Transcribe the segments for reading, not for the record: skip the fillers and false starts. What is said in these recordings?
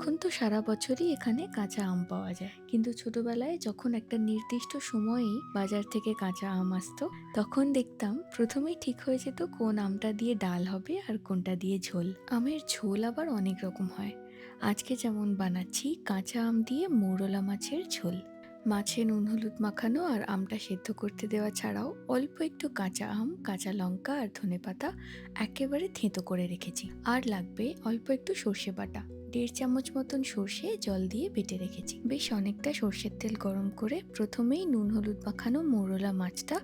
এখন তো সারা বছরই এখানে কাঁচা আম পাওয়া যায়, কিন্তু ছোটবেলায় যখন একটা নির্দিষ্ট সময়েই বাজার থেকে কাঁচা আম আসতো, তখন দেখতাম প্রথমেই ঠিক হয়ে যেত কোন আমটা দিয়ে ডাল হবে আর কোনটা দিয়ে ঝোল। আমের ঝোল আবার অনেক রকম হয়। আজকে যেমন বানাচ্ছি কাঁচা আম দিয়ে মৌরলা মাছের ঝোল। মাছে নুন হলুদ মাখানো আর আমটা সেদ্ধ করতে দেওয়া ছাড়াও অল্প একটু কাঁচা আম, কাঁচা লঙ্কা আর ধনেপাতা একেবারে থেঁতো করে রেখেছি। আর লাগবে অল্প একটু সর্ষে বাটা। 1.5 চামচ মতন সর্ষে জল দিয়ে বেটে রেখেছি। বেশ অনেকটা সর্ষের তেল গরম করে প্রথমেই নুন হলুদ মাখানো মৌরলা মাছটা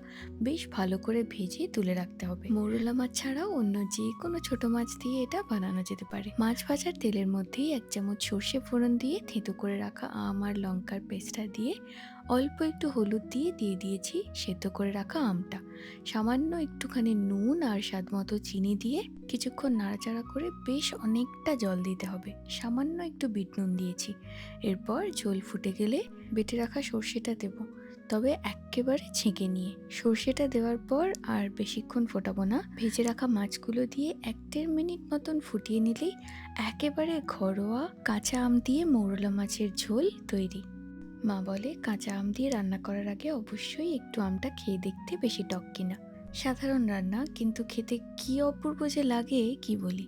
বেশ ভালো করে ভেজে তুলে রাখতে হবে। মৌরলা মাছ ছাড়াও অন্য যে কোনো ছোট মাছ দিয়ে এটা বানানো যেতে পারে। মাছ ভাজার তেলের মধ্যেই 1 চামচ সর্ষে ফোড়ন দিয়ে থেঁতো করে রাখা আম আর লঙ্কার পেস্টটা দিয়ে অল্প একটু হলুদ দিয়ে দিয়েছি সেদ্ধ করে রাখা আমটা। সামান্য একটুখানি নুন আর স্বাদমতো চিনি দিয়ে কিছুক্ষণ নাড়াচাড়া করে বেশ অনেকটা জল দিতে হবে। সামান্য একটু বিট নুন দিয়েছি। এরপর ঝোল ফুটে গেলে বেটে রাখা সর্ষেটা দেব, তবে এক্কেবারে ছেঁকে নিয়ে। সর্ষেটা দেওয়ার পর আর বেশিক্ষণ ফোটাবো না। ভেজে রাখা মাছগুলো দিয়ে 1-1.5 মিনিট মতন ফুটিয়ে নিলেই একেবারে ঘরোয়া কাঁচা আম দিয়ে মৌরলা মাছের ঝোল তৈরি। মা বলে কাঁচা আম দিয়ে রান্না করার আগে অবশ্যই একটু আমটা খেয়ে দেখতে বেশি টক কিনা। সাধারণ রান্না, কিন্তু খেতে কি অপূর্ব যে লাগে কি বলি।